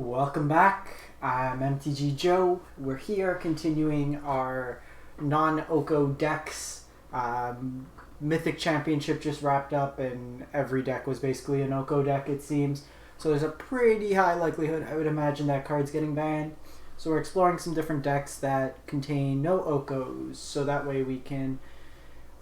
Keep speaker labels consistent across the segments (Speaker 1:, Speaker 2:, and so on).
Speaker 1: Welcome back. I'm MTG Joe. We're here continuing our non-Oko decks. Mythic Championship just wrapped up and every deck was basically an Oko deck, it seems. So there's a pretty high likelihood, I would imagine, that card's getting banned. So we're exploring some different decks that contain no Okos, so that way we can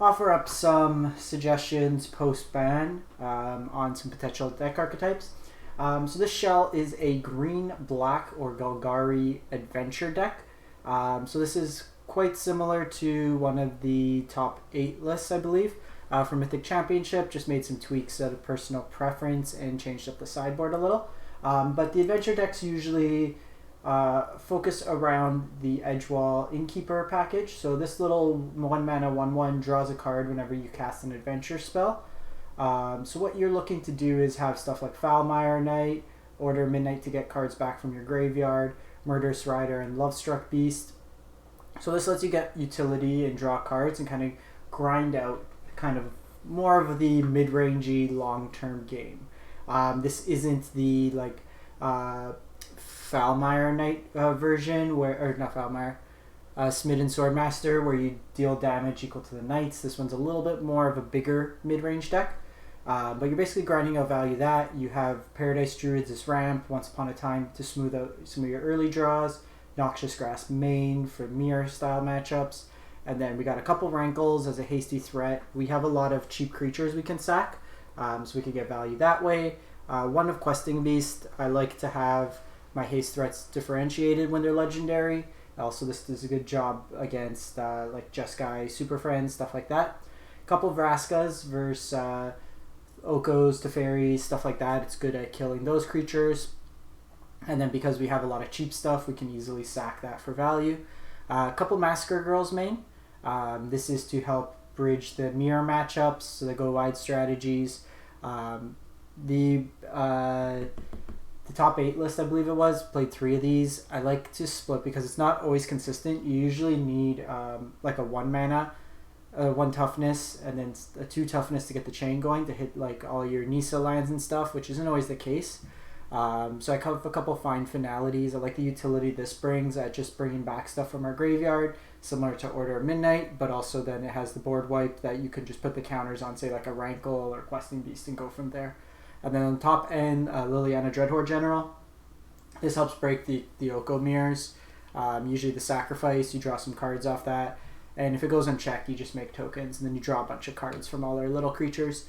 Speaker 1: offer up some suggestions post-ban on some potential deck archetypes. So this shell is a green-black or Golgari adventure deck. So this is quite similar to one of the top 8 lists, I believe, for Mythic Championship. Just made some tweaks out of personal preference and changed up the sideboard a little. But the adventure decks usually focus around the Edgewall Innkeeper package. So this little 1-mana 1/1 draws a card whenever you cast an adventure spell. So what you're looking to do is have stuff like Foulmire Knight, Order Midnight to get cards back from your graveyard, Murderous Rider, and Lovestruck Beast. So this lets you get utility and draw cards and kind of grind out kind of more of the mid-rangey long-term game. This isn't the like Foulmire Knight version, or not Foulmire, Smitten Swordmaster, where you deal damage equal to the knights. This one's a little bit more of a bigger mid-range deck. But you're basically grinding out value that. You have Paradise Druids as ramp, Once Upon a Time to smooth out some of your early draws, Noxious Grasp main for mirror style matchups, and then we got a couple Rankles as a hasty threat. We have a lot of cheap creatures we can sack, so we can get value that way. One of Questing Beast, I like to have my haste threats differentiated when they're legendary. Also, this does a good job against like Jeskai, Super Friends, stuff like that. A couple Vraskas versus Okos, Teferis, stuff like that. It's good at killing those creatures. And then because we have a lot of cheap stuff, we can easily sack that for value. A couple Massacre Girls main. This is to help bridge the mirror matchups, so they go wide strategies. The top 8 list, I believe it was, played 3 of these. I like to split because it's not always consistent. You usually need like a 1 mana, 1 toughness, and then a 2 toughness to get the chain going to hit like all your Nisa lands and stuff, which isn't always the case. So I have a couple fine finalities. I like the utility this brings at just bringing back stuff from our graveyard, similar to Order of Midnight, but also then it has the board wipe that you can just put the counters on, say like a Rankle or Questing Beast, and go from there. And then on the top end, Liliana Dreadhorde General. This helps break the Oko mirrors. Usually the sacrifice, you draw some cards off that. And if it goes unchecked, you just make tokens, and then you draw a bunch of cards from all their little creatures.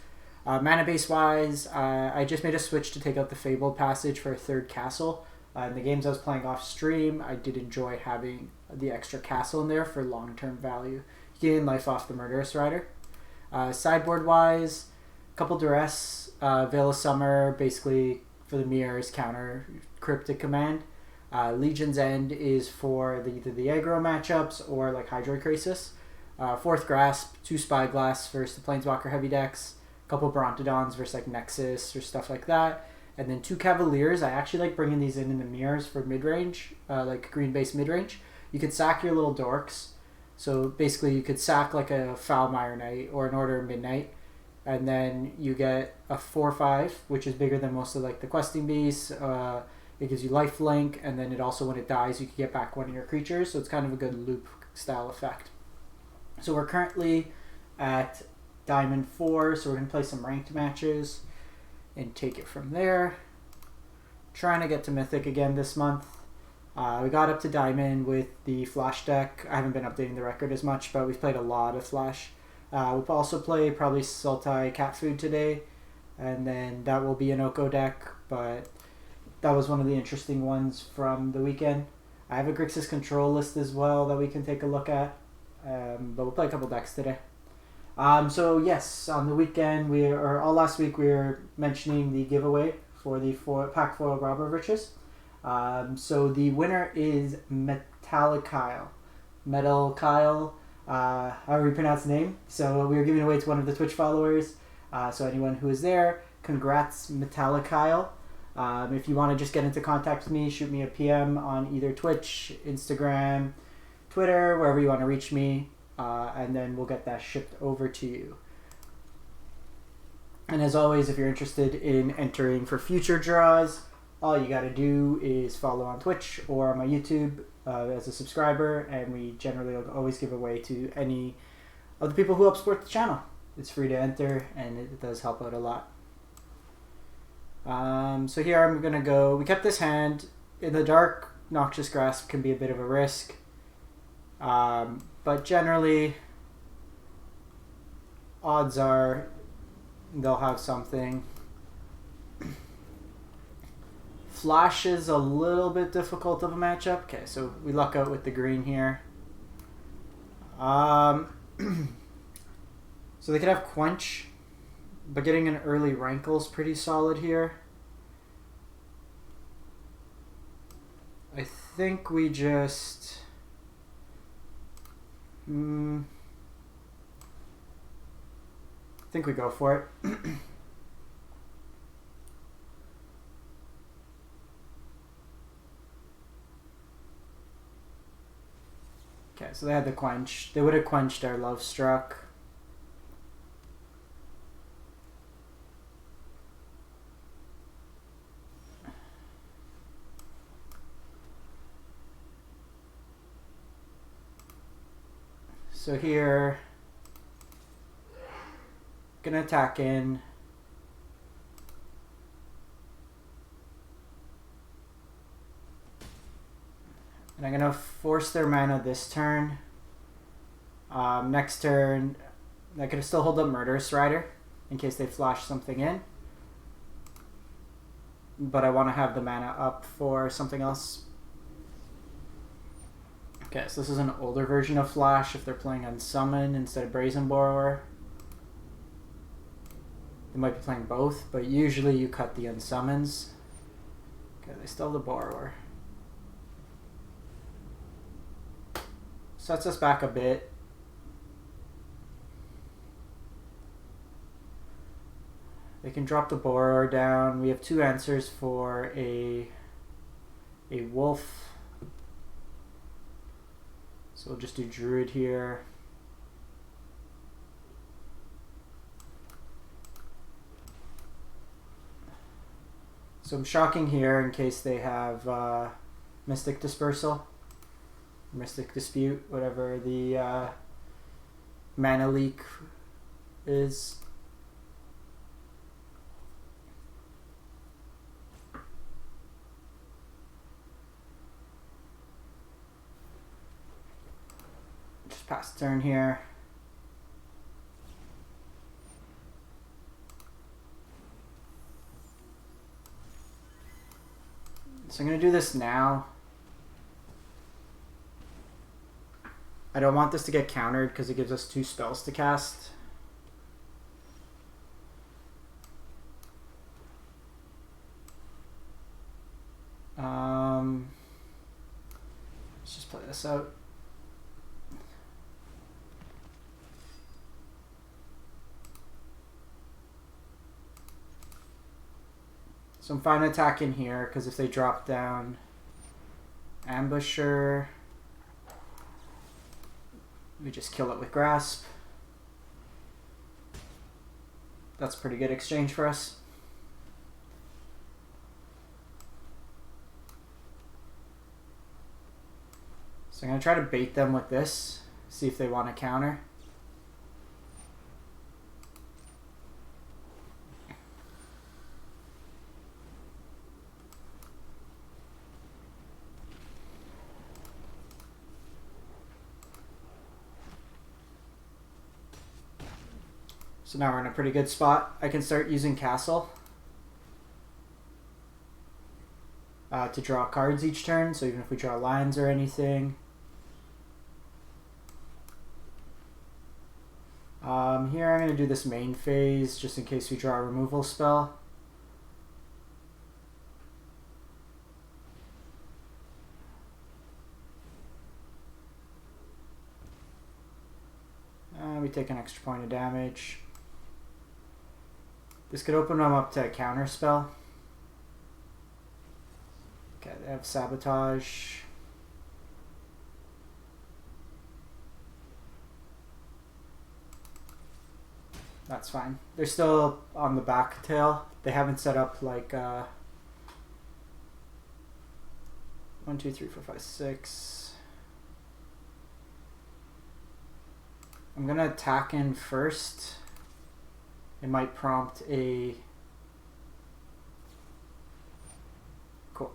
Speaker 1: Mana base wise, I just made a switch to take out the Fabled Passage for a 3rd castle. In the games I was playing off stream, I did enjoy having the extra castle in there for long-term value. You gain life off the Murderous Rider. Sideboard wise, a couple Duress, Veil of Summer, basically for the mirrors, counter Cryptic Command. Legion's End is for either the aggro matchups or like Hydroid Crisis. 4th Grasp, 2 Spyglass versus the Planeswalker heavy decks. A couple Brontodons versus like Nexus or stuff like that. And then 2 Cavaliers. I actually like bringing these in the mirrors for mid-range, like green-based mid-range. You could sack your little dorks. So basically you could sack like a Foulmire Knight or an Order of Midnight. And then you get a 4/5, which is bigger than most of like the Questing Beasts. It gives you lifelink, and then it also, when it dies, you can get back one of your creatures. So it's kind of a good loop style effect. So we're currently at Diamond 4, so we're going to play some ranked matches and take it from there. Trying to get to Mythic again this month. We got up to Diamond with the Flash deck. I haven't been updating the record as much, but we've played a lot of Flash. We'll also play probably Sultai Cat Food today, and then that will be an Oko deck, but that was one of the interesting ones from the weekend. I have a Grixis control list as well that we can take a look at, but we'll play a couple decks today. So yes, on the weekend, all last week, we were mentioning the giveaway for the Pack Foil Robber Riches. So the winner is Metal Kyle, however you pronounce the name. So we are giving away to one of the Twitch followers. So anyone who is there, congrats, Metal Kyle. If you want to just get into contact with me, shoot me a PM on either Twitch, Instagram, Twitter, wherever you want to reach me, and then we'll get that shipped over to you. And as always, if you're interested in entering for future draws, all you gotta do is follow on Twitch or on my YouTube as a subscriber, and we generally always give away to any of the people who help support the channel. It's free to enter, and it does help out a lot. So here I'm gonna go. We kept this hand in the dark. Noxious Grasp can be a bit of a risk, but generally, odds are they'll have something. Flash is a little bit difficult of a matchup. Okay, so we luck out with the green here. So they could have Quench, but getting an early Rankle is pretty solid here. I think we just... I think we go for it. Okay, so they had the Quench. They would have quenched our Lovestruck. So here, gonna attack in. And I'm gonna force their mana this turn. Next turn, I could still hold up Murderous Rider in case they flash something in. But I want to have the mana up for something else. Okay, so this is an older version of Flash if they're playing Unsummon instead of Brazen Borrower. They might be playing both, but usually you cut the Unsummons. Okay, they still have the Borrower. Sets us back a bit. They can drop the Borrower down. We have two answers for a Wolf. So we'll just do Druid here. So I'm shocking here in case they have Mystic Dispersal, Mystic Dispute, whatever the mana leak is. Pass turn here. So I'm going to do this now. I don't want this to get countered because it gives us 2 spells to cast. Let's just play this out. So I'm fine attacking here, because if they drop down Ambusher, we just kill it with Grasp. That's a pretty good exchange for us. So I'm going to try to bait them with this, see if they want to counter. So now we're in a pretty good spot. I can start using Castle to draw cards each turn, so even if we draw lines or anything. Here I'm going to do this main phase just in case we draw a removal spell. We take an extra point of damage. This could open them up to a counter spell. Okay, they have Sabotage. That's fine. They're still on the back tail. They haven't set up like 1, 2, 3, 4, 5, 6. I'm going to attack in first. It might prompt a... Cool.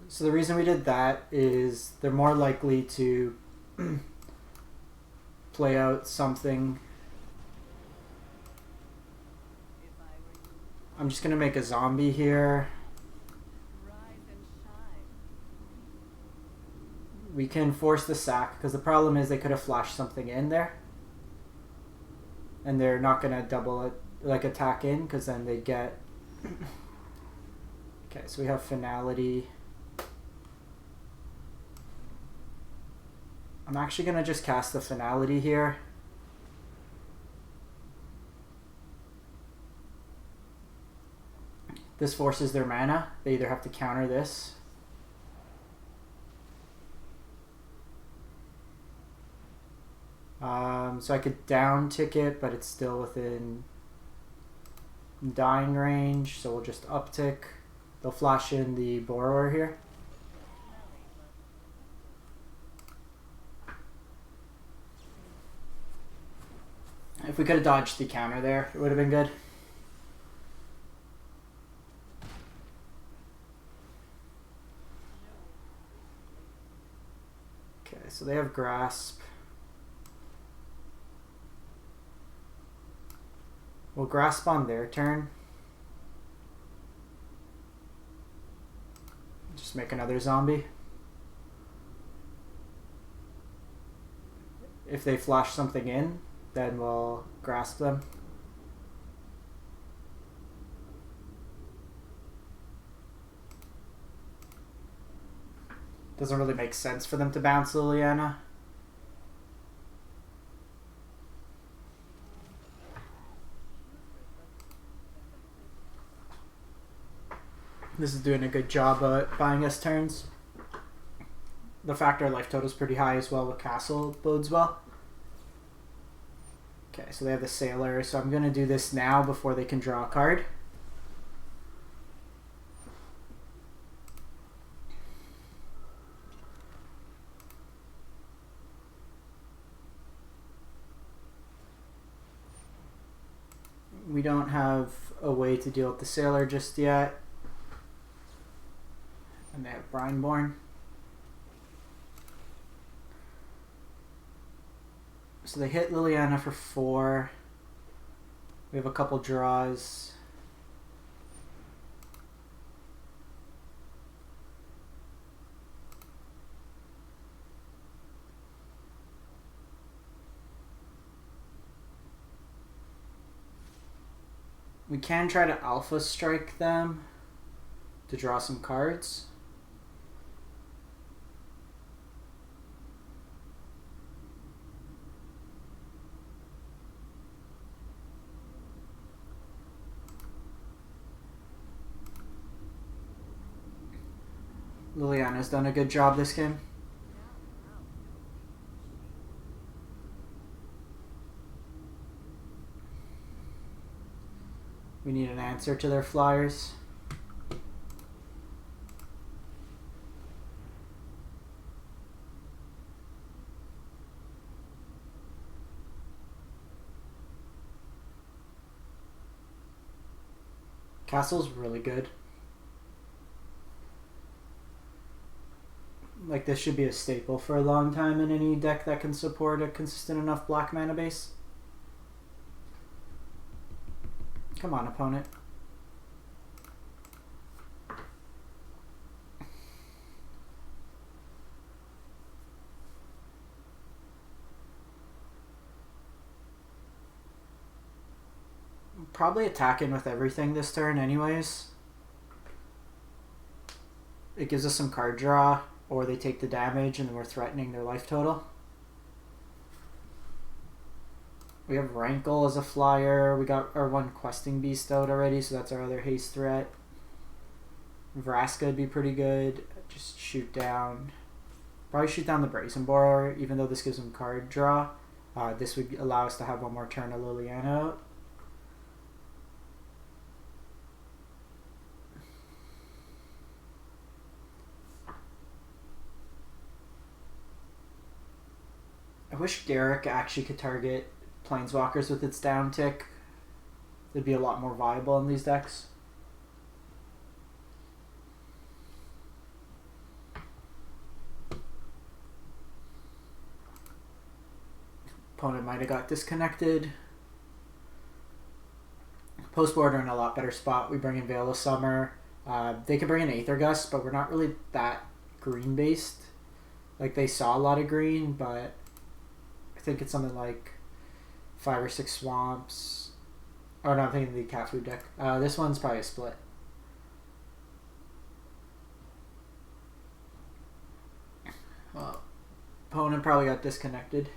Speaker 1: So the reason we did that is they're more likely to play out something. I'm just going to make a zombie here. We can force the sack, because the problem is they could have flashed something in there. And they're not going to double it, like attack in, because then they get... Okay, so we have Finality. I'm actually going to just cast the Finality here. This forces their mana. They either have to counter this. So I could down tick it, but it's still within dying range, so we'll just uptick. They'll flash in the Borrower here. If we could have dodged the counter there, it would have been good. Okay, so they have Grasp. We'll Grasp on their turn. Just make another zombie. If they flash something in, then we'll Grasp them. Doesn't really make sense for them to bounce Liliana. This is doing a good job at buying us turns. The fact our life total is pretty high as well with Castle bodes well. Okay, so they have the Sailor, so I'm going to do this now before they can draw a card. We don't have a way to deal with the Sailor just yet. And they have Brineborn. So they hit Liliana for 4. We have a couple draws. We can try to Alpha Strike them to draw some cards. Liliana's done a good job this game. We need an answer to their flyers. Castle's really good. Like, this should be a staple for a long time in any deck that can support a consistent enough black mana base. Come on, opponent. Probably attacking with everything this turn anyways. It gives us some card draw, or they take the damage and then we're threatening their life total. We have Rankle as a flyer. We got our one Questing Beast out already, so that's our other haste threat. Vraska would be pretty good. Just shoot down. Probably shoot down the Brazen Borrower, even though this gives them card draw. This would allow us to have one more turn of Liliana out. wish Garrick actually could target Planeswalkers with its down tick. It'd be a lot more viable in these decks. Opponent might have got disconnected. Post-board are in a lot better spot. We bring in Veil of Summer. They could bring in Aether Gust, but we're not really that green-based. Like, they saw a lot of green, but I think it's something like 5 or 6 swamps. Oh, no, I'm thinking the cat food deck. This one's probably a split. Well, opponent probably got disconnected.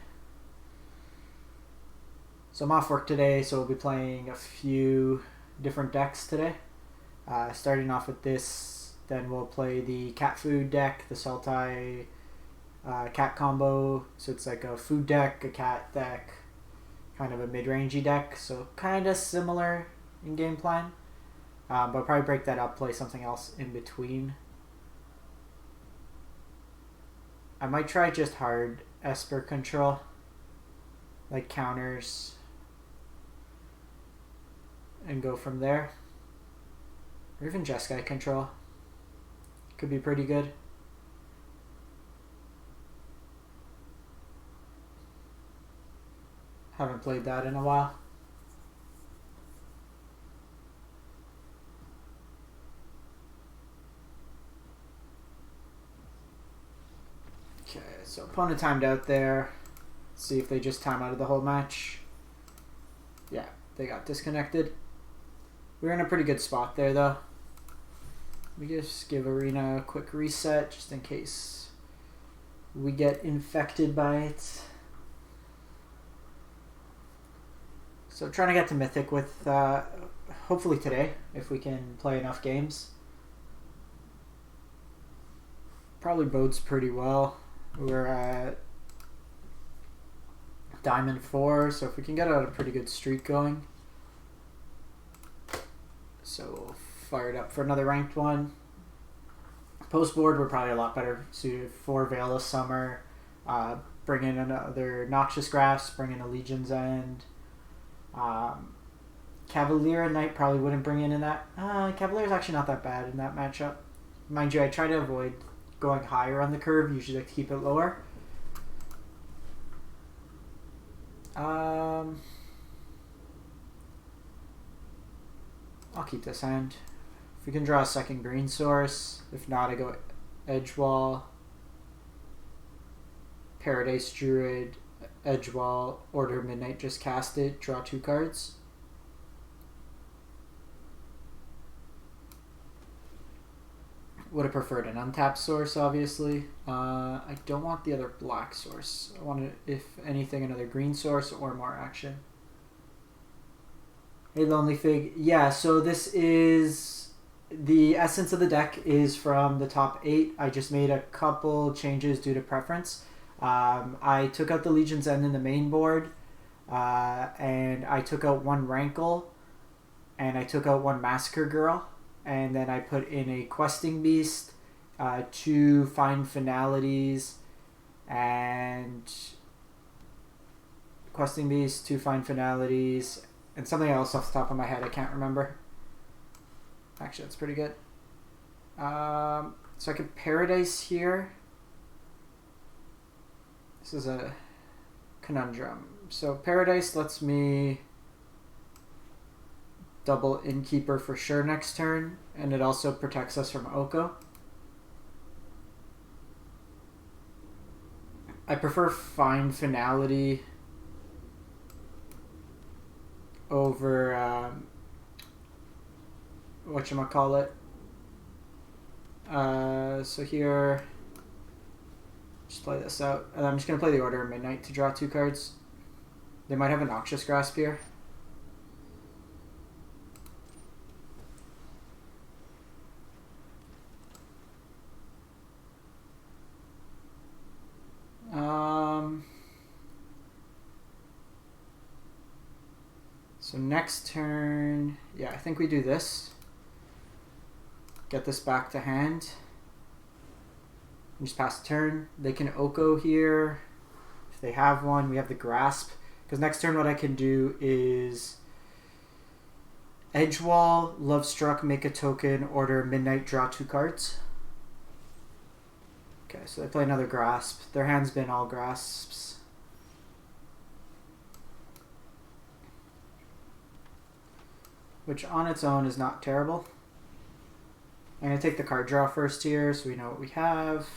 Speaker 1: So I'm off work today, so we'll be playing a few different decks today. Starting off with this, then we'll play the cat food deck, the Sultai cat combo. So it's like a food deck, a cat deck, kind of a mid-rangey deck. So kind of similar in game plan. But I'll probably break that up, play something else in between. I might try just hard Esper control, like counters, and go from there. Or even Jeskai control. Could be pretty good. Haven't played that in a while. Okay, so opponent timed out there. Let's see if they just time out of the whole match. Yeah, they got disconnected. We're in a pretty good spot there, though. Let me just give Arena a quick reset, just in case we get infected by it. So trying to get to Mythic with, hopefully today, if we can play enough games. Probably bodes pretty well. We're at Diamond 4, so if we can get out a pretty good streak going. So we'll fire it up for another ranked one. Post board, we're probably a lot better suited for Veil of Summer. Bring in another Noxious Grasp, bring in a Legion's End. Cavalier of Night probably wouldn't bring in that. Cavalier's actually not that bad in that matchup. Mind you, I try to avoid going higher on the curve, usually like to keep it lower. I'll keep this hand. If we can draw a second green source, if not, I go Edgewall, Paradise Druid, Edgewall, Order of Midnight, just cast it, draw 2 cards. Would have preferred an untapped source, obviously. I don't want the other black source. I want, if anything, another green source or more action. Hey, Lonely Fig. Yeah, so this is... The essence of the deck is from the top 8. I just made a couple changes due to preference. I took out the Legion's End in the main board, and I took out 1 Rankle, and I took out 1 Massacre Girl, and then I put in a Questing Beast, 2 Find Finalities, and Questing Beast, 2 Find Finalities, and something else off the top of my head I can't remember. Actually, that's pretty good. So I could Paradise here. This is a conundrum. So Paradise lets me double Innkeeper for sure next turn, and it also protects us from Oko. I prefer Find Finality over whatchamacallit. So here, just play this out. And I'm just going to play the Order of Midnight to draw 2 cards. They might have a Noxious Grasp here. So next turn, yeah, I think we do this. Get this back to hand. And just pass the turn. They can Oko here. If They have one. We have the Grasp. Because next turn what I can do is Edgewall, Lovestruck, make a token, order Midnight, draw 2 cards. Okay, so they play another Grasp. Their hand's been all Grasps. Which on its own is not terrible. I'm going to take the card draw first here so we know what we have.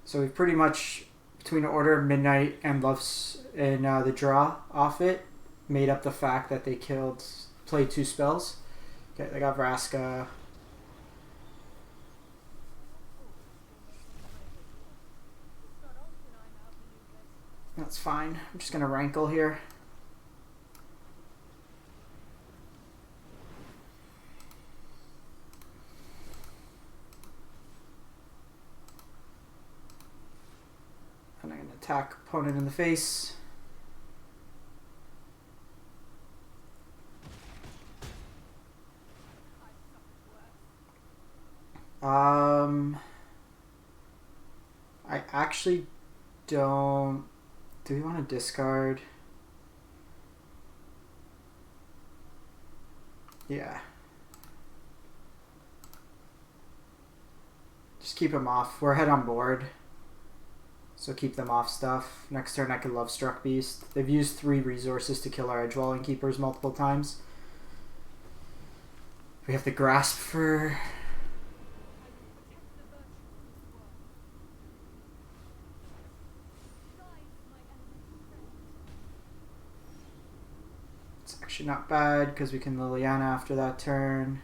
Speaker 1: So we've pretty much, between Order of Midnight and Love's and the draw off it, made up the fact that they played 2 spells. Okay, they got Vraska. That's fine. I'm just going to Rankle here. And I'm going to attack opponent in the face. I actually don't... Do we want to discard? Yeah. Just keep them off. We're ahead on board. So keep them off stuff. Next turn I can Lovestruck Beast. They've used 3 resources to kill our Edgewall Innkeepers multiple times. We have the Grasp for... Actually not bad because we can Liliana after that turn.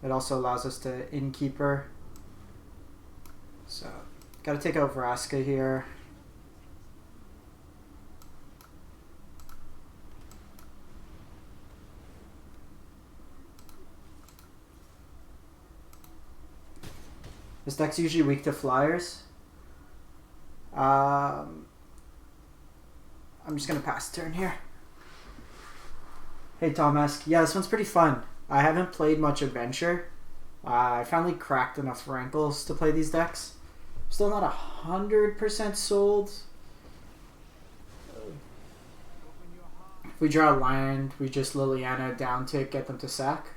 Speaker 1: It also allows us to Innkeeper. So, gotta take out Vraska here. This deck's usually weak to flyers. I'm just gonna pass turn here. Hey Thomas, yeah, this one's pretty fun. I haven't played much Adventure. I finally cracked enough Rankles to play these decks. Still not 100% sold. If we draw a land, we just Liliana down tick, get them to sack.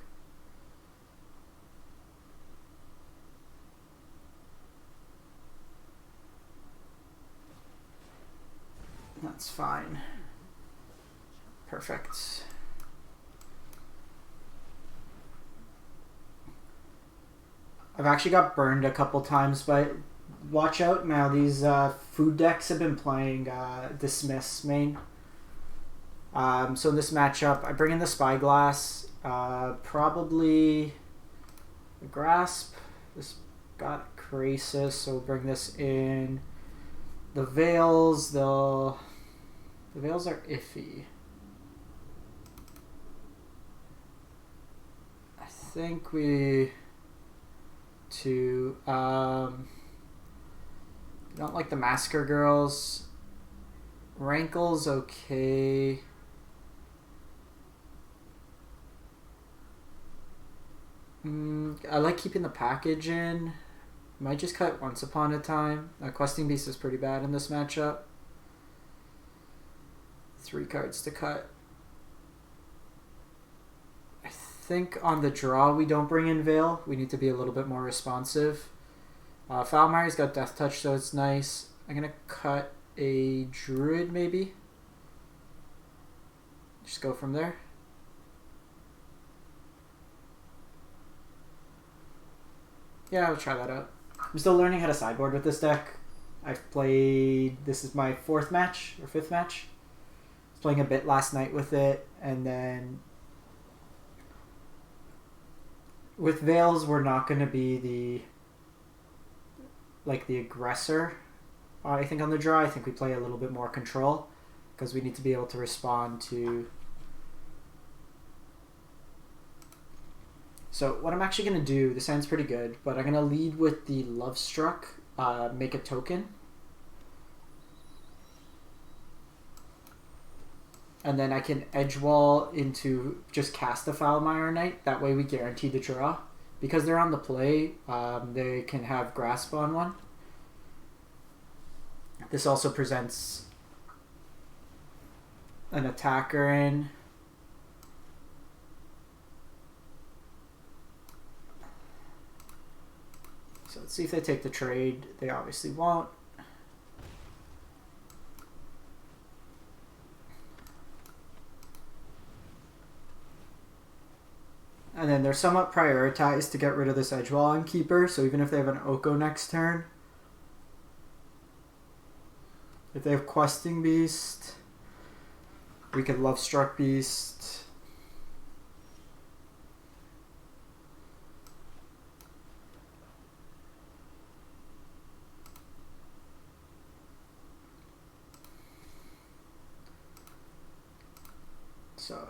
Speaker 1: That's fine. Perfect. I've actually got burned a couple times, but watch out now. These food decks have been playing Dismiss main. So in this matchup, I bring in the Spyglass, probably the Grasp. This got Crisis, so we'll bring this in. The Veils, the Veils are iffy. I think we... don't like the Massacre Girls. Rankle's okay. I like keeping the package in. Might just cut Once Upon a Time. Questing Beast is pretty bad in this matchup. 3 cards to cut. I think on the draw we don't bring in Veil. We need to be a little bit more responsive. Foulmire's got Death Touch, so it's nice. I'm going to cut a Druid maybe. Just go from there. Yeah, I'll try that out. I'm still learning how to sideboard with this deck. I've played... This is my 4th match or 5th match. I was playing a bit last night with it, and then... With Veils, we're not going to be the aggressor. I think on the draw, I think we play a little bit more control because we need to be able to respond to. So what I'm actually going to do, this sounds pretty good, but I'm going to lead with the Lovestruck, make a token. And then I can Edgewall into just cast a Foulmire Knight. That way we guarantee the draw. Because they're on the play, they can have Grasp on one. This also presents an attacker in. So let's see if they take the trade. They obviously won't. And then they're somewhat prioritized to get rid of this Edgewall Innkeeper, so even if they have an Oko next turn, if they have Questing Beast, we could Lovestruck Beast. So,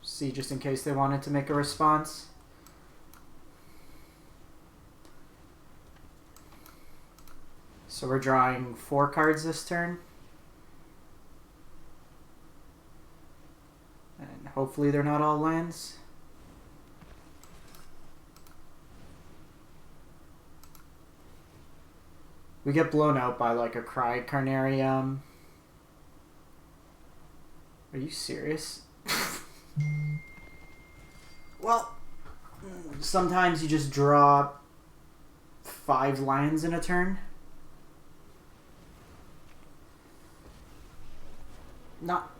Speaker 1: see, just in case they wanted to make a response. So we're drawing 4 cards this turn. And hopefully they're not all lands. We get blown out by like a Cry Carnarium. Are you serious? Well, sometimes you just draw 5 lands in a turn. Not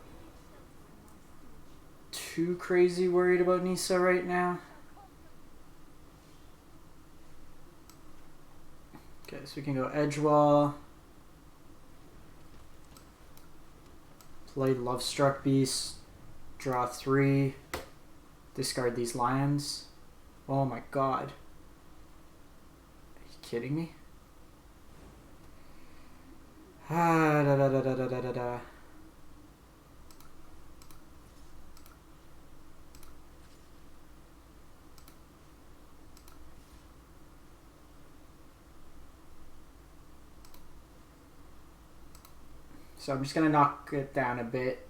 Speaker 1: too crazy worried about Nisa right now. Okay, so we can go Edgewall. Play Lovestruck Beast. Draw 3. Discard these lands. Oh my god. Are you kidding me? Ah, da da da da da da da. So I'm just going to knock it down a bit.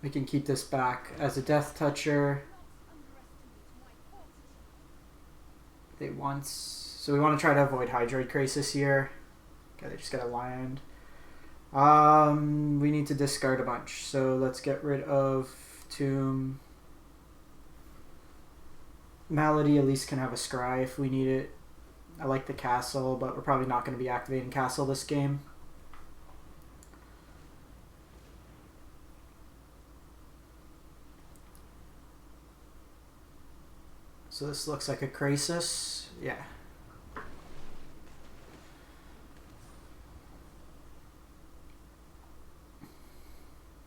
Speaker 1: We can keep this back as a Death Toucher. They once... So we want to try to avoid Hydroid Crisis here. Okay, they just got a land. We need to discard a bunch. So let's get rid of Tomb. Malady at least can have a Scry if we need it. I like the Castle, but we're probably not going to be activating Castle this game. So this looks like a Crisis. Yeah.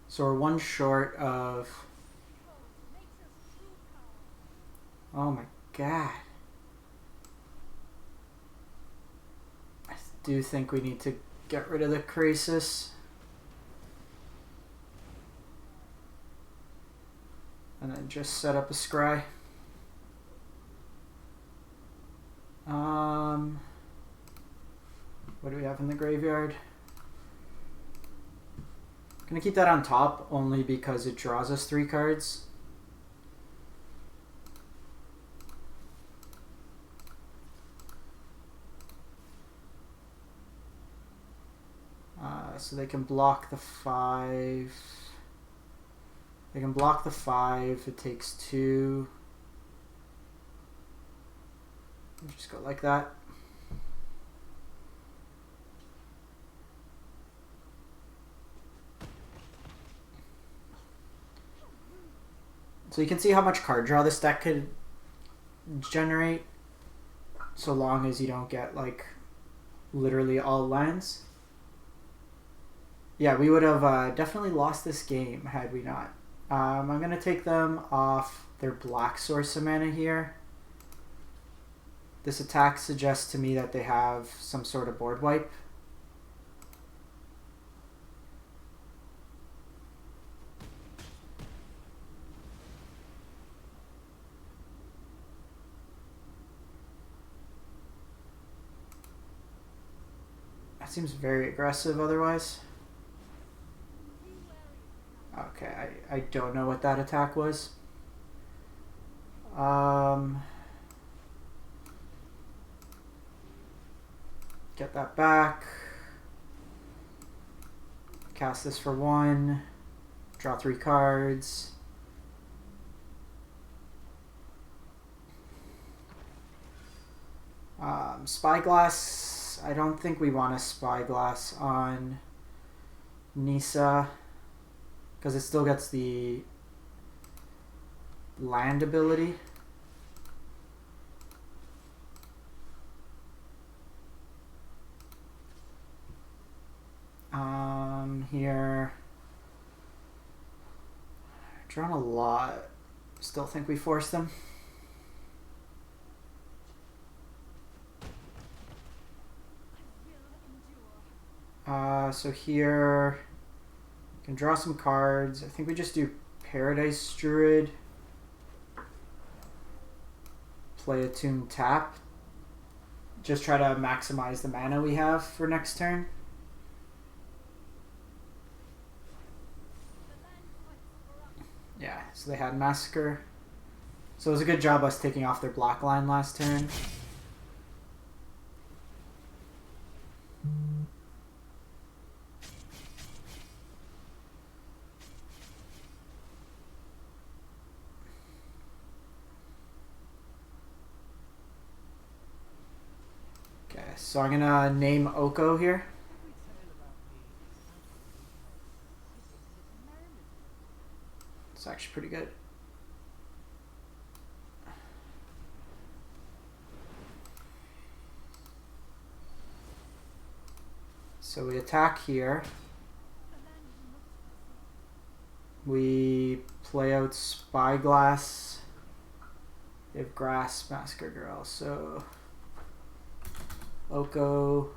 Speaker 1: So we're 1 short of... Oh my god. I do think we need to get rid of the Crisis. And then just set up a Scry. What do we have in the graveyard? I'm gonna keep that on top only because it draws us 3 cards. So they can block the 5. They can block the 5. It takes 2. Just go like that. So you can see how much card draw this deck could generate, so long as you don't get like literally all lands. Yeah, we would have definitely lost this game had we not. I'm going to take them off their black source of mana here. This attack suggests to me that they have some sort of board wipe. That seems very aggressive otherwise. Okay, I don't know what that attack was. Get that back. Cast this for 1. Draw 3 cards. Spyglass. I don't think we want a Spyglass on Nissa because it still gets the land ability. Here, drawn a lot. Still think we force them. So here, can draw some cards. I think we just do Paradise Druid. Play a Tomb tap. Just try to maximize the mana we have for next turn. Yeah, so they had Massacre. So it was a good job us taking off their block line last turn. Okay, so I'm gonna name Oko here. It's actually pretty good. So we attack here. We play out Spyglass. They have Grasp, Massacre Girl. So Oko,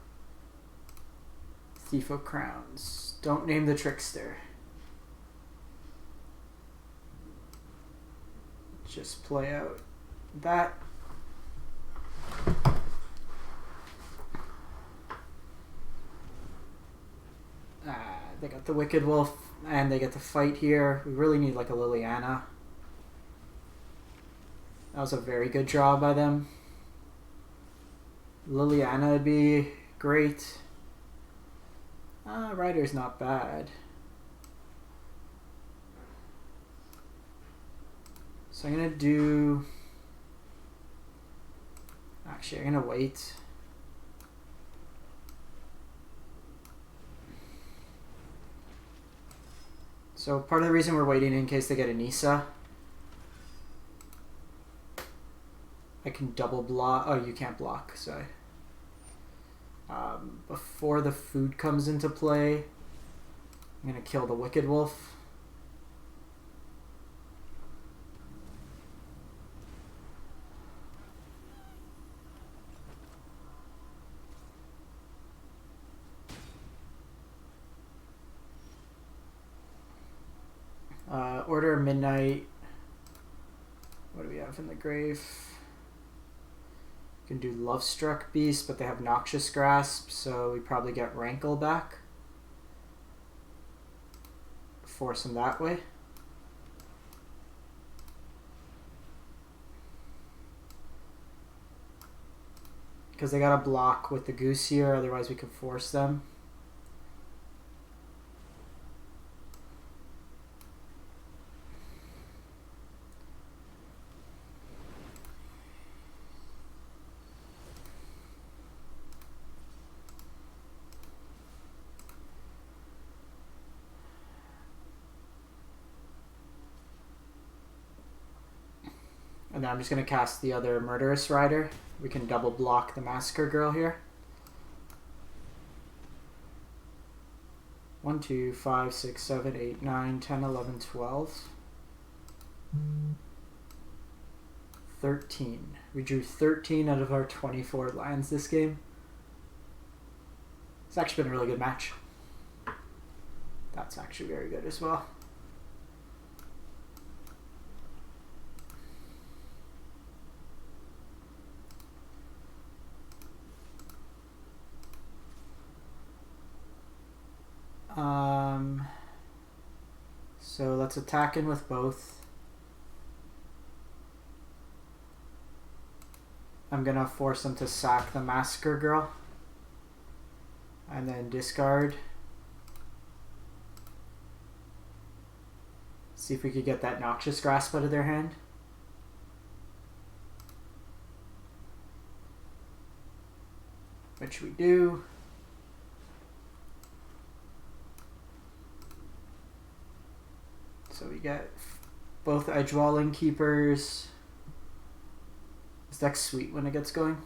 Speaker 1: Thief of Crowns. Don't name the Trickster. Just play out that. They got the Wicked Wolf, and they get to fight here. We really need like a Liliana. That was a very good draw by them. Liliana would be great. Rider's not bad. So I'm gonna do... Actually, I'm gonna wait. So part of the reason we're waiting in case they get a Nissa. I can double block. Oh, you can't block, sorry. Before the food comes into play, I'm gonna kill the Wicked Wolf. Order of Midnight. What do we have in the grave? You can do Lovestruck Beast, but they have Noxious Grasp, so we probably get Rankle back. Force them that way. Because they got a block with the Goose here, otherwise we could force them. And then I'm just going to cast the other Murderous Rider. We can double block the Massacre Girl here. 1, 2, 5, 6, 7, 8, 9, 10, 11, 12. 13. We drew 13 out of our 24 lands this game. It's actually been a really good match. That's actually very good as well. So let's attack in with both. I'm gonna force them to sack the Massacre Girl. And then discard. See if we could get that Noxious Grasp out of their hand. Which we do. So we get both Edgewall Innkeepers. This deck's sweet when it gets going.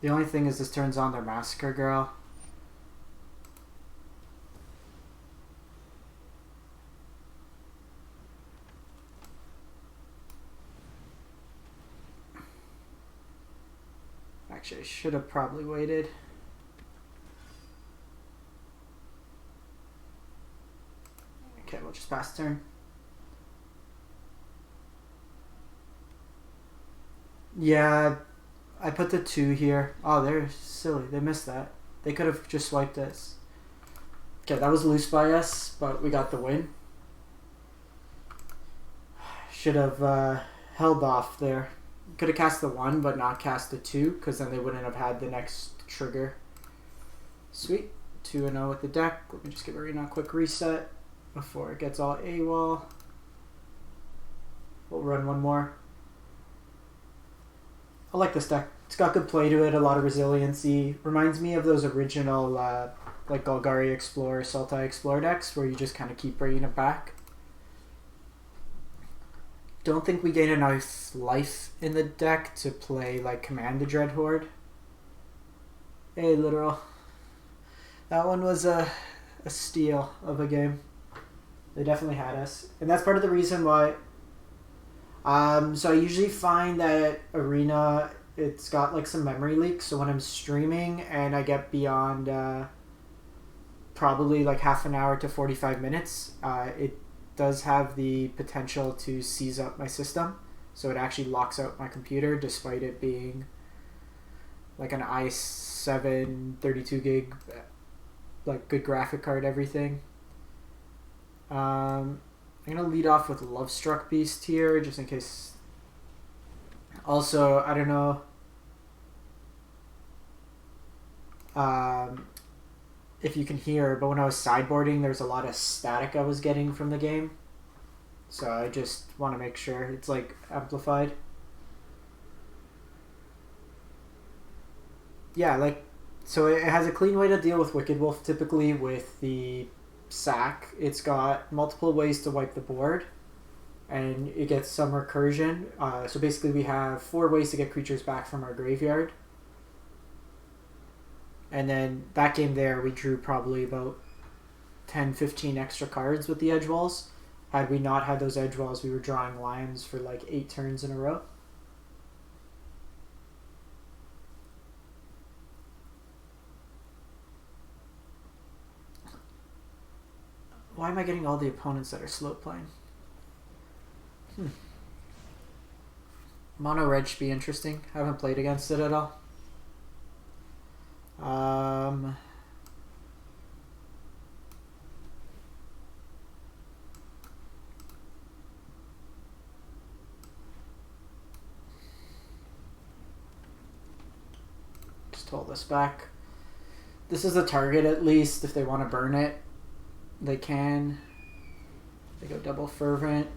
Speaker 1: The only thing is this turns on their Massacre Girl. Actually, I should have probably waited. Okay, we'll just pass turn. Yeah, I put the 2 here. Oh, they're silly. They missed that. They could have just swiped this. Okay, that was loose by us, but we got the win. Should have held off there. Could have cast the 1, but not cast the 2, because then they wouldn't have had the next trigger. Sweet. 2-0 with the deck. Let me just give Arena a quick reset before it gets all AWOL. We'll run one more. I like this deck. It's got good play to it, a lot of resiliency. Reminds me of those original like Golgari Explorer, Sultai Explorer decks where you just kind of keep bringing it back. Don't think we gain enough life in the deck to play like Command the Dreadhorde. Hey, literal. That one was a steal of a game. They definitely had us. And that's part of the reason why. So I usually find that Arena, it's got like some memory leaks. So when I'm streaming and I get beyond probably like half an hour to 45 minutes, it does have the potential to seize up my system. So it actually locks out my computer despite it being like an i7 32 gig, like good graphic card, everything. I'm going to lead off with Lovestruck Beast here, just in case. Also, I don't know if you can hear, but when I was sideboarding, there's a lot of static I was getting from the game. So I just want to make sure it's like amplified. Yeah, like, so it has a clean way to deal with Wicked Wolf. Typically with the sack, it's got multiple ways to wipe the board, and it gets some recursion. So basically we have 4 ways to get creatures back from our graveyard. And then that game there, we drew probably about 10-15 extra cards with the Edgewalls. Had we not had those Edgewalls, we were drawing lions for like 8 turns in a row. Why am I getting all the opponents that are slow playing? Mono red should be interesting. I haven't played against it at all. Just hold this back. This is a target at least. If they want to burn it, they can. They go double fervent.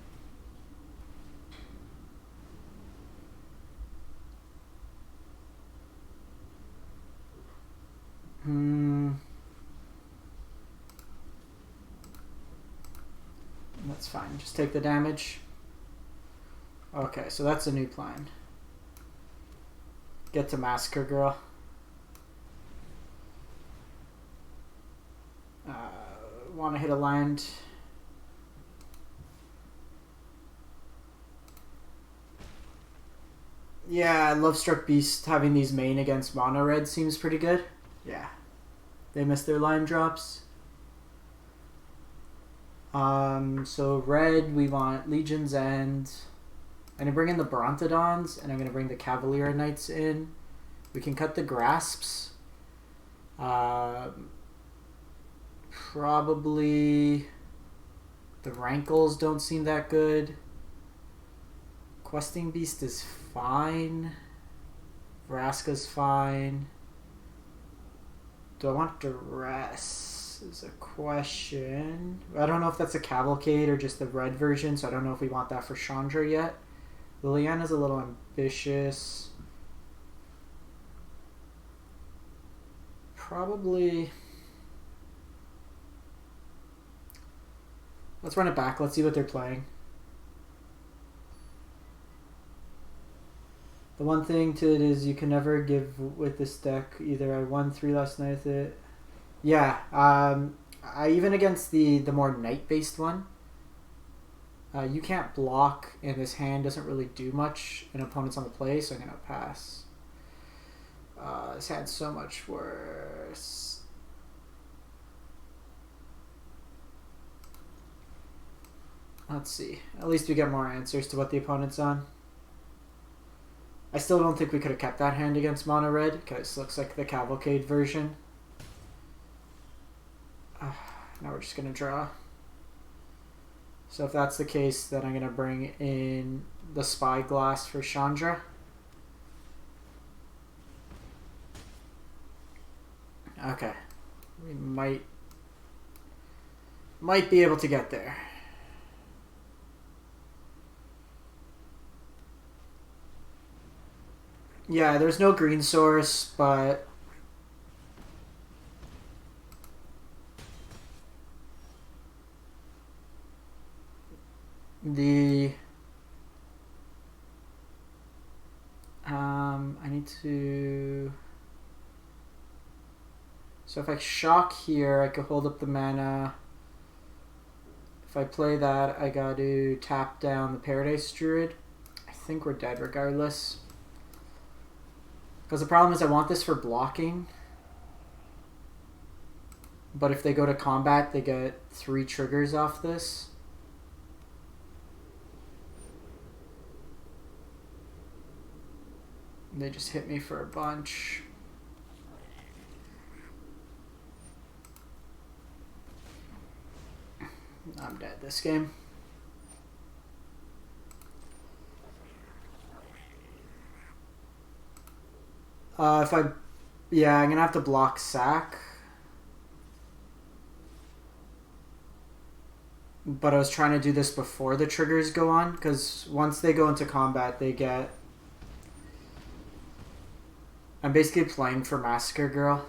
Speaker 1: That's fine. Just take the damage. Okay, so that's a new plan. Get to Massacre Girl. Want to hit a land. Yeah, Lovestruck Beast having these main against mono red seems pretty good. Yeah. They missed their line drops. So red, we want Legion's End. I'm going to bring in the Brontodons, and I'm going to bring the Cavalier of Knights in. We can cut the Grasps. Probably the Rankles don't seem that good. Questing Beast is fine. Vraska's fine. Do I want Duress is a question. I don't know if that's a Cavalcade or just the red version, so I don't know if we want that for Chandra yet. Liliana's a little ambitious. Probably... Let's run it back. Let's see what they're playing. The one thing to it is you can never give with this deck. Either I won 3 last night with it. Yeah. I even against the more knight-based one. You can't block, and this hand doesn't really do much. An opponent's on the play, so I'm going to pass. This hand's so much worse. Let's see. At least we get more answers to what the opponent's on. I still don't think we could have kept that hand against mono red, because it looks like the Cavalcade version. Now we're just going to draw. So if that's the case, then I'm going to bring in the Spyglass for Chandra. Okay. We might be able to get there. Yeah, there's no green source, but the I need to, so if I shock here, I could hold up the mana. If I play that, I got to tap down the Paradise Druid. I think we're dead regardless. Because the problem is I want this for blocking. But if they go to combat, they get 3 triggers off this. And they just hit me for a bunch. I'm dead this game. I'm gonna have to block sack. But I was trying to do this before the triggers go on, because once they go into combat, they get... I'm basically playing for Massacre Girl.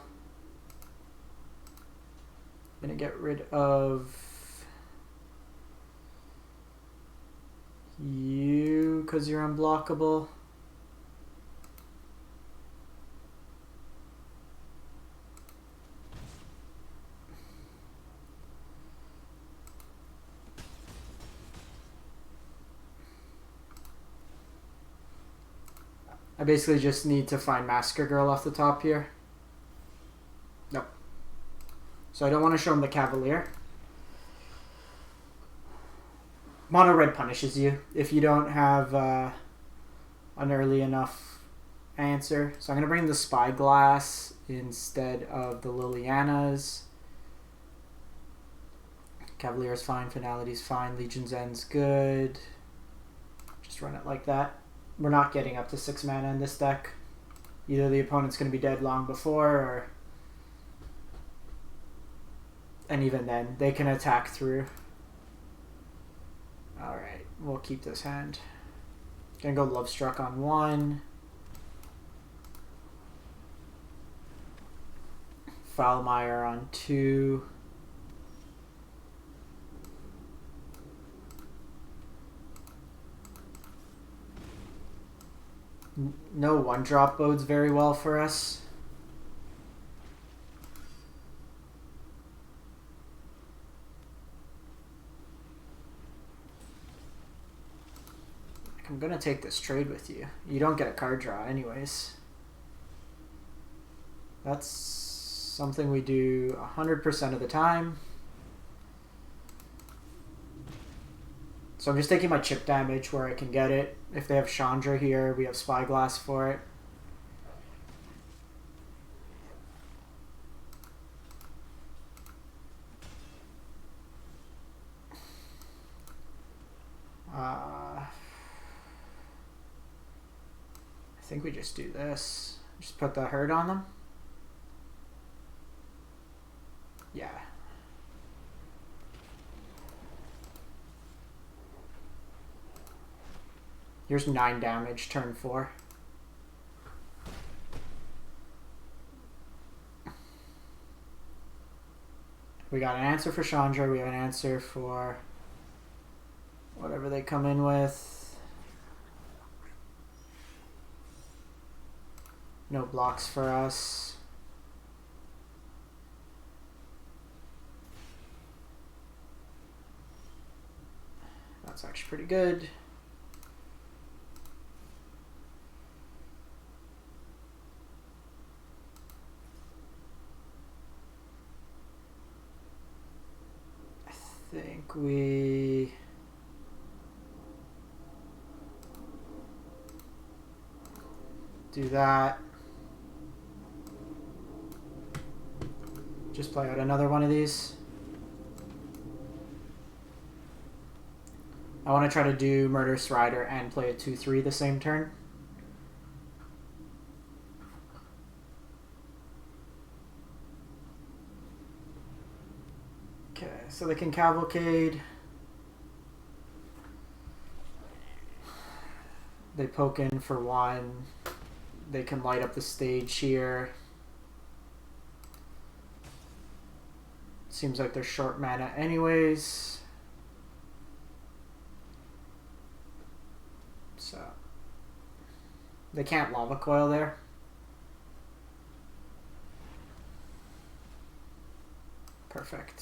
Speaker 1: I'm gonna get rid of you, because you're unblockable. I basically just need to find Massacre Girl off the top here. Nope. So I don't want to show him the Cavalier. Mono red punishes you if you don't have an early enough answer. So I'm going to bring the Spyglass instead of the Lilianas. Cavalier's fine, Finality's fine, Legion's End's good. Just run it like that. We're not getting up to 6 mana in this deck. Either the opponent's going to be dead long before, or... And even then, they can attack through. Alright, we'll keep this hand. Gonna go Lovestruck on 1. Foulmire on 2. No 1-drop bodes very well for us. I'm gonna take this trade with you. You don't get a card draw anyways. That's something we do 100% of the time. So I'm just taking my chip damage where I can get it. If they have Chandra here, we have Spyglass for it. think we just do this. Just put the hurt on them. Yeah. Here's 9 damage, turn 4. We got an answer for Chandra. We have an answer for whatever they come in with. No blocks for us. That's actually pretty good. I think we do that. Just play out another one of these. I want to try to do Murderous Rider and play a 2/3 the same turn. Okay, so they can Cavalcade. They poke in for 1. They can light up the stage here. Seems like they're short mana anyways. So they can't Lava Coil there. Perfect.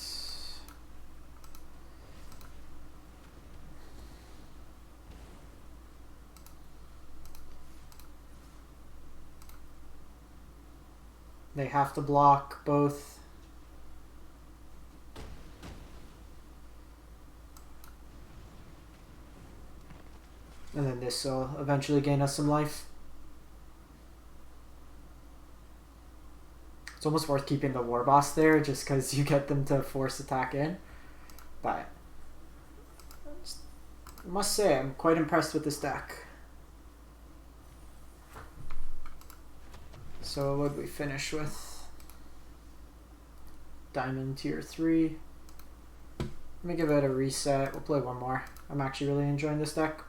Speaker 1: They have to block both. And then this will eventually gain us some life. It's almost worth keeping the War Boss there just because you get them to force attack in. But I must say, I'm quite impressed with this deck. So what would we finish with? Diamond tier 3. Let me give it a reset. We'll play one more. I'm actually really enjoying this deck.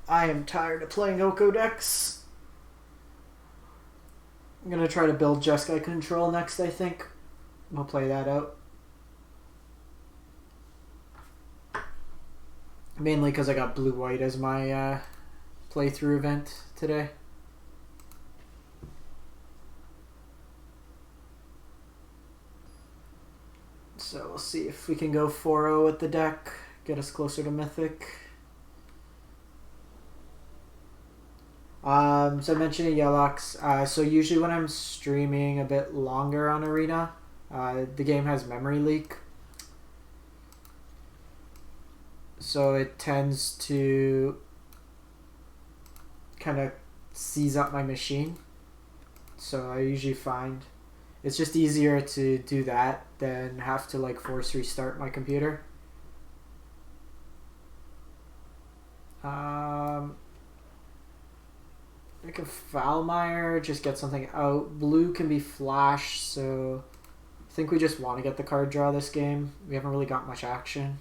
Speaker 1: I am tired of playing Oko decks. I'm going to try to build Jeskai Control next, I think. We'll play that out. Mainly because I got blue-white as my playthrough event today. So we'll see if we can go 4-0 with the deck. Get us closer to Mythic. So I mentioned Yelox. So usually when I'm streaming a bit longer on Arena, the game has memory leak. So it tends to kind of seize up my machine. So I usually find it's just easier to do that than have to like force restart my computer. I can Foulmire, just get something out. Blue can be Flash, so I think we just want to get the card draw this game. We haven't really got much action.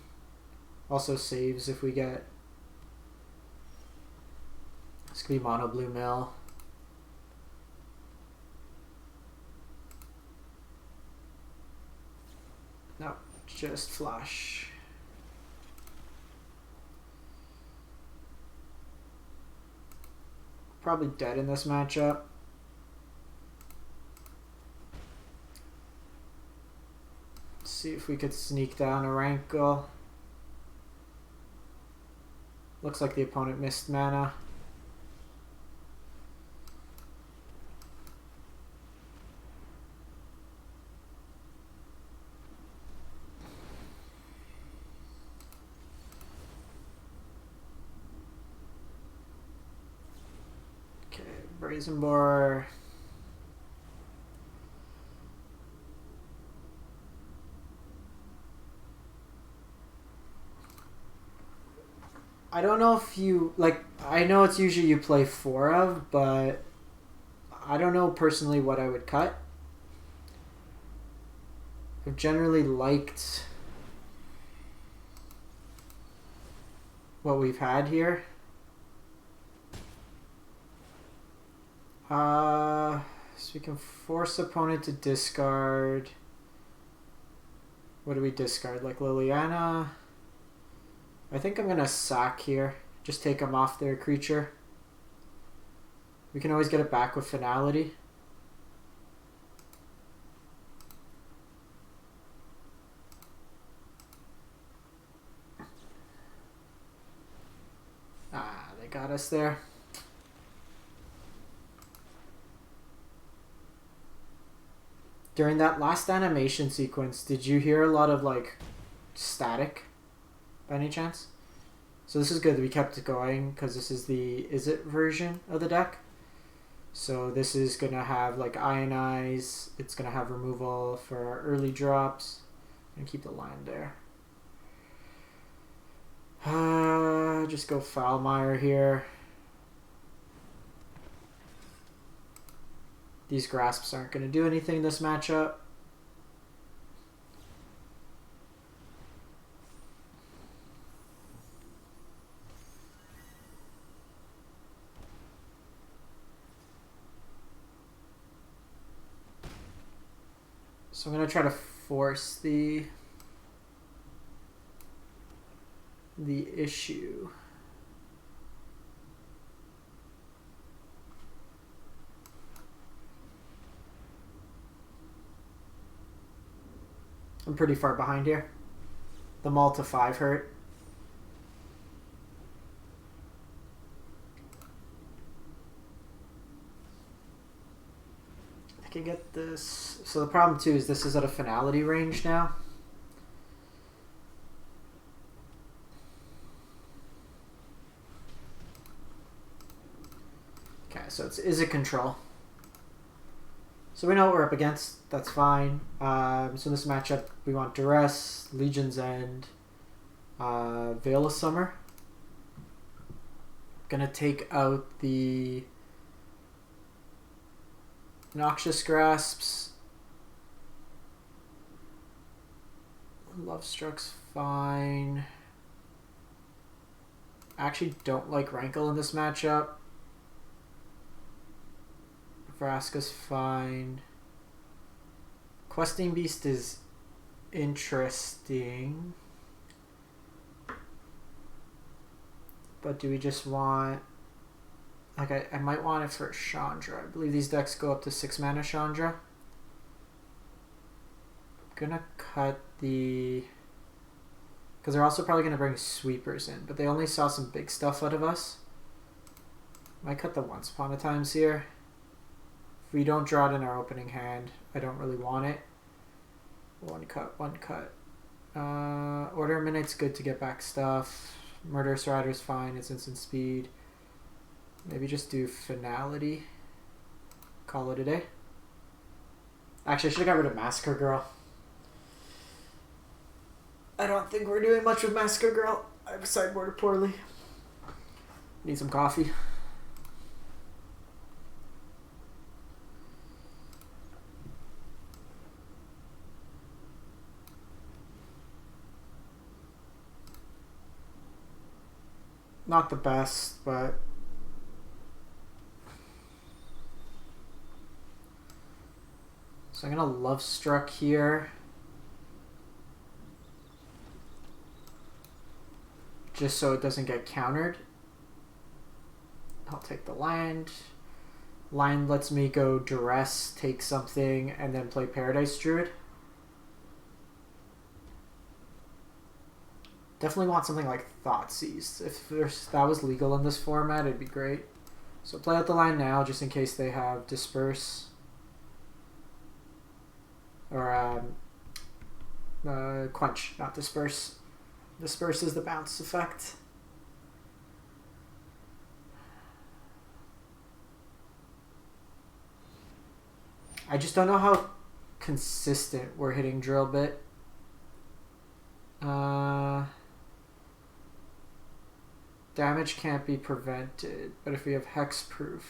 Speaker 1: Also saves if we get... This could be Mono Blue Mill. No, just Flash. Probably dead in this matchup. Let's see if we could sneak down a Rankle. Looks like the opponent missed mana. Brazen Boar. I don't know if you like. I know it's usually you play 4 of, but I don't know personally what I would cut. I've generally liked what we've had here. So we can force opponent to discard. What do we discard? Like Liliana. I think I'm going to sack here. Just take them off their creature. We can always get it back with Finality. Ah, they got us there. During that last animation sequence, did you hear a lot of like static by any chance? So this is good that we kept it going because this is the Is It version of the deck. So this is going to have like Ionize, it's going to have removal for our early drops, and keep the land there. Just go Foulmire here. These grasps aren't going to do anything in this matchup. So I'm going to try to force the issue. I'm pretty far behind here. The Maul to 5 hurt. I can get this. So the problem too is this is at a Finality range now. Okay, so is it control? So we know what we're up against. That's fine. So in this matchup, we want Duress, Legion's End, Veil of Summer. Gonna take out the Noxious Grasps. Lovestruck's fine. I actually don't like Rankle in this matchup. Vraska's fine. Questing Beast is interesting. But do we just want... Like, I might want it for Chandra. I believe these decks go up to 6 mana Chandra. I'm gonna cut the... Because they're also probably gonna bring sweepers in. But they only saw some big stuff out of us. Might cut the Once Upon a Times here. If we don't draw it in our opening hand, I don't really want it. One cut, one cut. Order of Minute's good to get back stuff. Murderous Rider's fine, it's instant speed. Maybe just do Finality. Call it a day. Actually, I should have got rid of Massacre Girl. I don't think we're doing much with Massacre Girl. I've sideboarded poorly. Need some coffee. Not the best, but... So I'm going to Lovestruck here. Just so it doesn't get countered. I'll take the land. Land lets me go Duress, take something, and then play Paradise Druid. Definitely want something like Thoughtseize. If that was legal in this format, it'd be great. So play out the line now, just in case they have Disperse. Or Quench, not Disperse. Disperse is the bounce effect. I just don't know how consistent we're hitting Drill Bit. Damage can't be prevented, but if we have hexproof...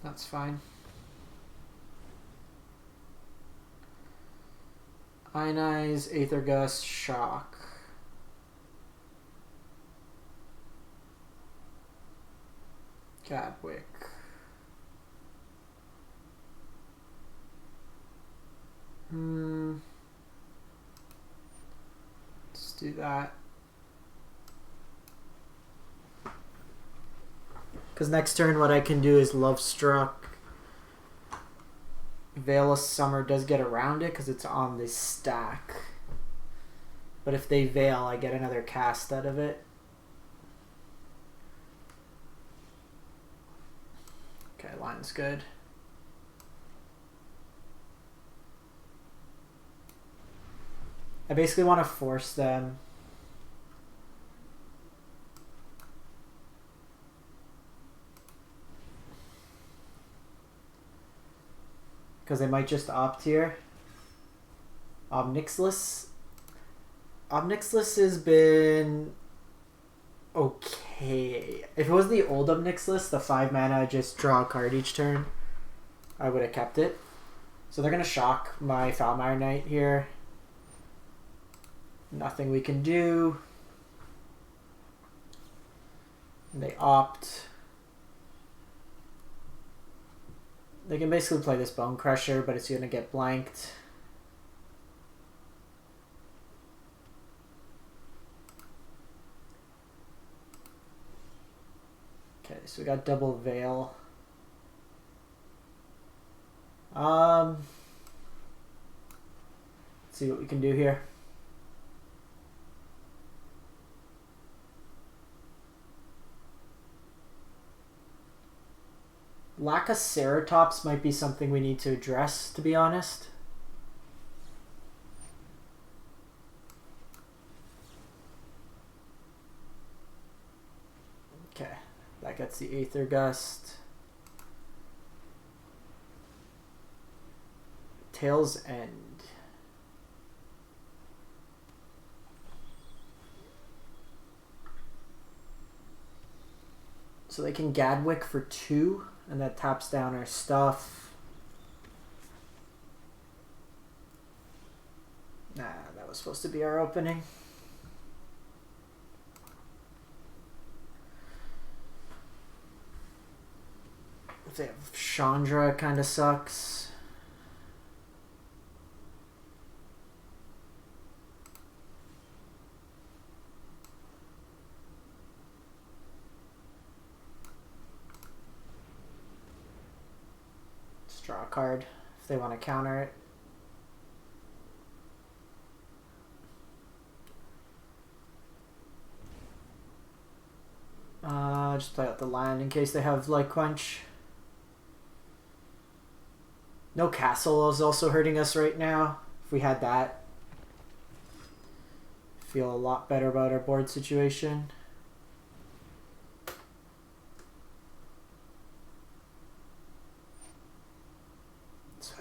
Speaker 1: That's fine. Ionize, Aether Gust, Shock. Gadwick. Let's do that. Because next turn what I can do is Lovestruck. Veil of Summer does get around it because it's on this stack. But if they Veil, I get another cast out of it. Okay, line's good. I basically want to force them. Because they might just opt here. Obnixilis. Obnixilis has been okay. If it was the old Obnixilis, the 5 mana, just draw a card each turn, I would have kept it. So they're going to shock my Foulmire Knight here. Nothing we can do. And they opt. They can basically play this Bone Crusher, but it's going to get blanked. Okay, so we got double Veil. Let's see what we can do here. Lack of Ceratops might be something we need to address, to be honest. Okay, that gets the Aether Gust. Tail's End. So they can Gadwick for 2. And that taps down our stuff. Nah, that was supposed to be our opening. If they have Chandra, kind of sucks. Draw a card if they want to counter it. Just play out the land in case they have Light Quench. No Castle is also hurting us right now. If we had that, feel a lot better about our board situation.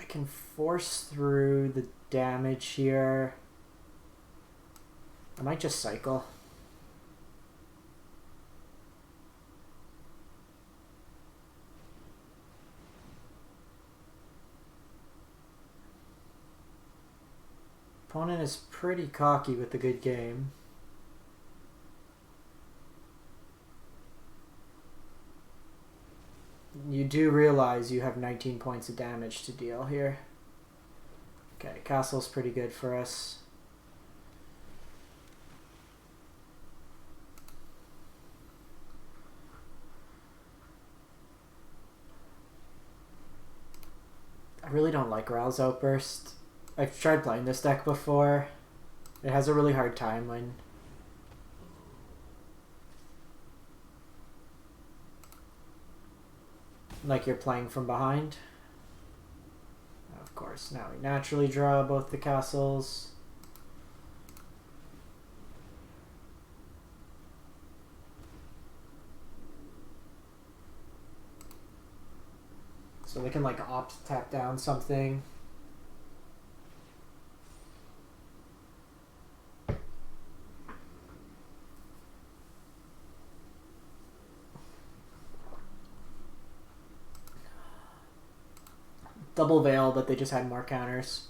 Speaker 1: Can force through the damage here. I might just cycle. Opponent is pretty cocky with the good game. You do realize you have 19 points of damage to deal here. Okay, Castle's pretty good for us. I really don't like Ral's Outburst. I've tried playing this deck before. It has a really hard time when like you're playing from behind. Of course, now we naturally draw both the castles. So they can like opt tap down something. Double Veil, but they just had more counters.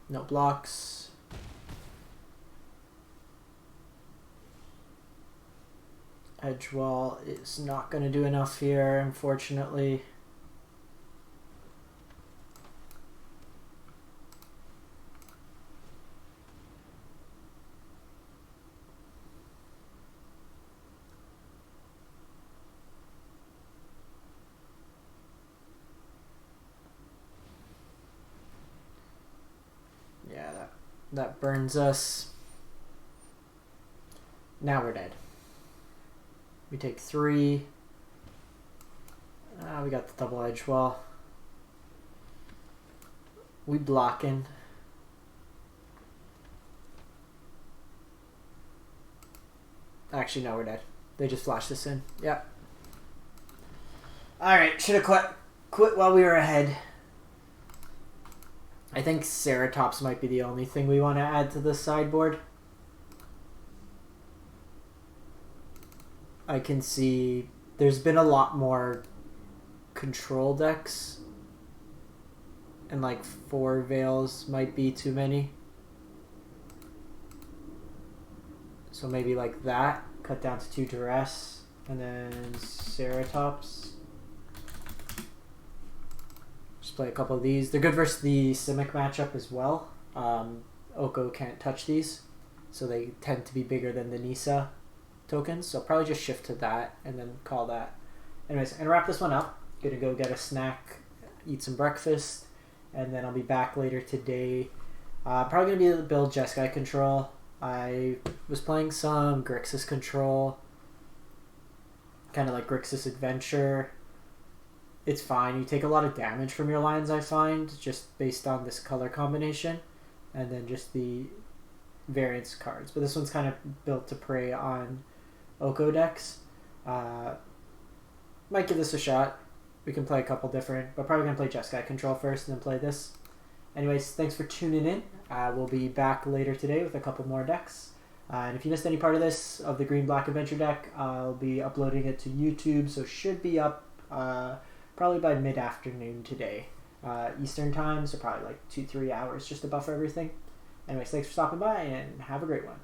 Speaker 1: No blocks. Edgewall is not going to do enough here, unfortunately. Yeah, that burns us. Now we're dead. We take 3. We got the double edge wall. We blocking. Actually, no, we're dead. They just flashed this in. Yep. Alright, should have quit while we were ahead. I think Ceratops might be the only thing we want to add to the sideboard. I can see there's been a lot more control decks, and like 4 Veils might be too many. So maybe like that, cut down to 2 Duress, and then Ceratops. Just play a couple of these. They're good versus the Simic matchup as well. Oko can't touch these, so they tend to be bigger than the Nisa tokens, so probably just shift to that and then call that. Anyways, I'm gonna wrap this one up. Gonna go get a snack, eat some breakfast, and then I'll be back later today. Probably gonna be able to build Jeskai control. I was playing some Grixis control, kind of like Grixis Adventure. It's fine. You take a lot of damage from your lands, I find, just based on this color combination, and then just the variance cards. But this one's kind of built to prey on Oko decks. Might give this a shot. We can play a couple different, but probably going to play Jeskai control first and then play this. Anyways, thanks for tuning in. We'll be back later today with a couple more decks. And if you missed any part of this, of the Green-Black Adventure deck, I'll be uploading it to YouTube, so it should be up probably by mid-afternoon today. Eastern time, so probably like 2-3 hours just to buffer everything. Anyways, thanks for stopping by, and have a great one.